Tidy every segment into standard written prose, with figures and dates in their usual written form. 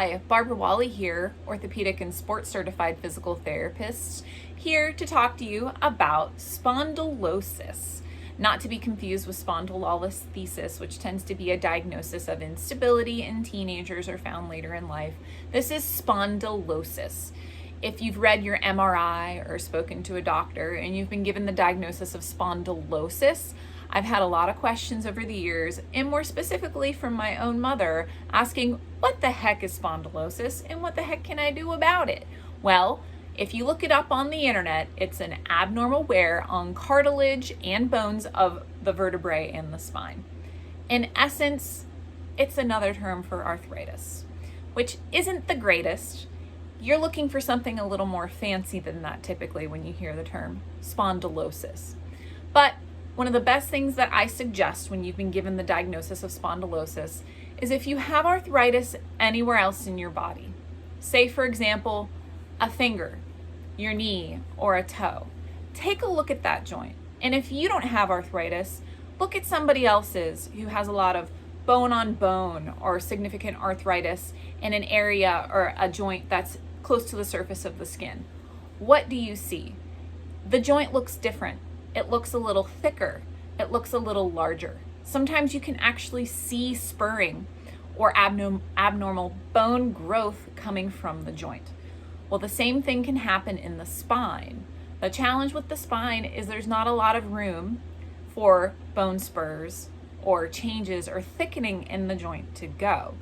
Hi, Barbara Wally here, orthopedic and sports certified physical therapist, here to talk to you about spondylosis. Not to be confused with spondylolisthesis, which tends to be a diagnosis of instability in teenagers or found later in life. This is spondylosis. If you've read your MRI or spoken to a doctor and you've been given the diagnosis of spondylosis, I've had a lot of questions over the years, and more specifically from my own mother, asking what the heck is spondylosis and what the heck can I do about it? Well, if you look it up on the internet, it's an abnormal wear on cartilage and bones of the vertebrae and the spine. In essence, it's another term for arthritis, which isn't the greatest. You're looking for something a little more fancy than that typically when you hear the term spondylosis. But one of the best things that I suggest when you've been given the diagnosis of spondylosis is if you have arthritis anywhere else in your body, say for example, a finger, your knee, or a toe, take a look at that joint. And if you don't have arthritis, look at somebody else's who has a lot of bone on bone or significant arthritis in an area or a joint that's close to the surface of the skin. What do you see? The joint looks different. It looks a little thicker. It looks a little larger. Sometimes you can actually see spurring or abnormal bone growth coming from the joint. Well, the same thing can happen in the spine. The challenge with the spine is there's not a lot of room for bone spurs or changes or thickening in the joint to go.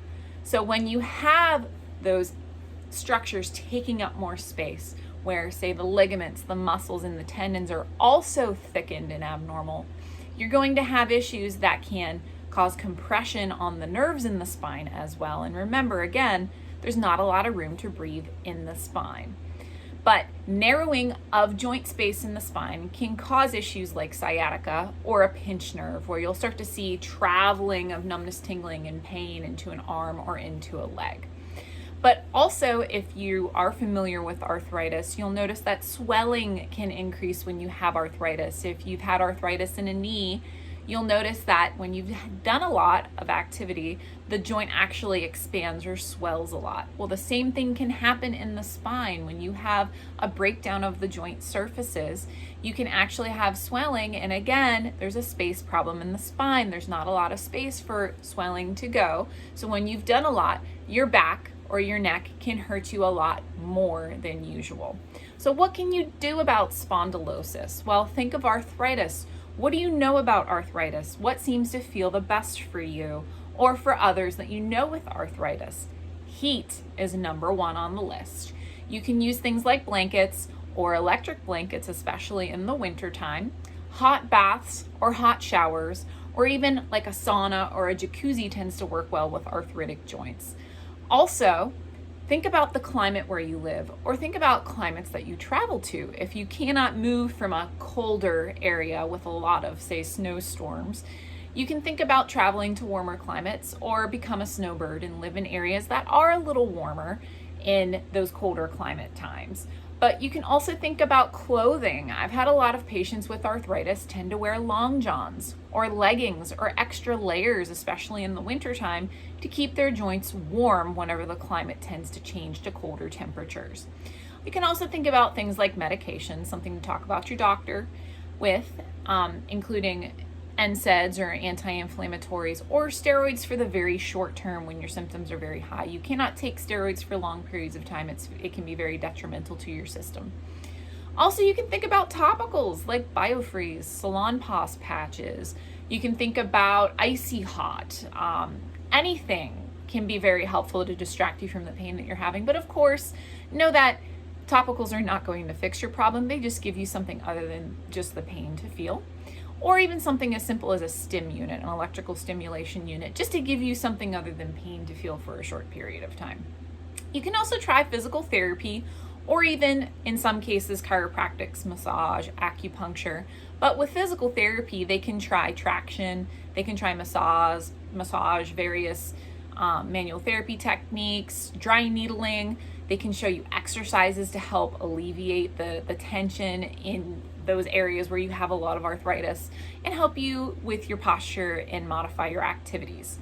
So when you have those structures taking up more space, where say the ligaments, the muscles, and the tendons are also thickened and abnormal, you're going to have issues that can cause compression on the nerves in the spine as well. And remember, again, there's not a lot of room to breathe in the spine. But narrowing of joint space in the spine can cause issues like sciatica or a pinched nerve, where you'll start to see traveling of numbness, tingling, and pain into an arm or into a leg. But also, if you are familiar with arthritis, you'll notice that swelling can increase when you have arthritis. If you've had arthritis in a knee, you'll notice that when you've done a lot of activity, the joint actually expands or swells a lot. Well, the same thing can happen in the spine. When you have a breakdown of the joint surfaces, you can actually have swelling. And again, there's a space problem in the spine. There's not a lot of space for swelling to go. So when you've done a lot, your back or your neck can hurt you a lot more than usual. So what can you do about spondylosis? Well, think of arthritis. What do you know about arthritis? What seems to feel the best for you or for others that you know with arthritis? Heat is number one on the list. You can use things like blankets or electric blankets, especially in the wintertime, hot baths or hot showers, or even like a sauna or a jacuzzi tends to work well with arthritic joints. Also, think about the climate where you live, or think about climates that you travel to. If you cannot move from a colder area with a lot of, say, snowstorms, you can think about traveling to warmer climates or become a snowbird and live in areas that are a little warmer in those colder climate times. But you can also think about clothing. I've had a lot of patients with arthritis tend to wear long johns or leggings or extra layers, especially in the wintertime, to keep their joints warm whenever the climate tends to change to colder temperatures. You can also think about things like medication, something to talk about your doctor with, including NSAIDs or anti-inflammatories, or steroids for the very short term when your symptoms are very high. You cannot take steroids for long periods of time. It can be very detrimental to your system. Also, you can think about topicals like Biofreeze, Salonpas patches. You can think about icy hot. Anything can be very helpful to distract you from the pain that you're having. But of course, know that topicals are not going to fix your problem. They just give you something other than just the pain to feel. Or even something as simple as a stim unit, an electrical stimulation unit, just to give you something other than pain to feel for a short period of time. You can also try physical therapy, or even in some cases chiropractics, massage, acupuncture. But with physical therapy, they can try traction, they can try massage, various manual therapy techniques, dry needling. They can show you exercises to help alleviate the tension in those areas where you have a lot of arthritis and help you with your posture and modify your activities.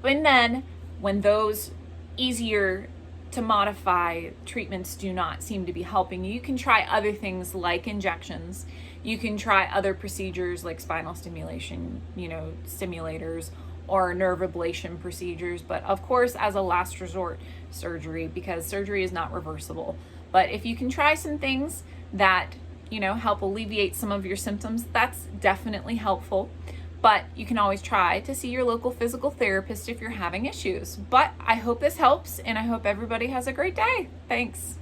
And then when those easier to modify treatments do not seem to be helping you, you can try other things like injections. You can try other procedures like spinal stimulation, stimulators, or nerve ablation procedures. But of course, as a last resort, surgery, because surgery is not reversible. But if you can try some things that, help alleviate some of your symptoms, that's definitely helpful. But you can always try to see your local physical therapist if you're having issues. But I hope this helps, and I hope everybody has a great day. Thanks.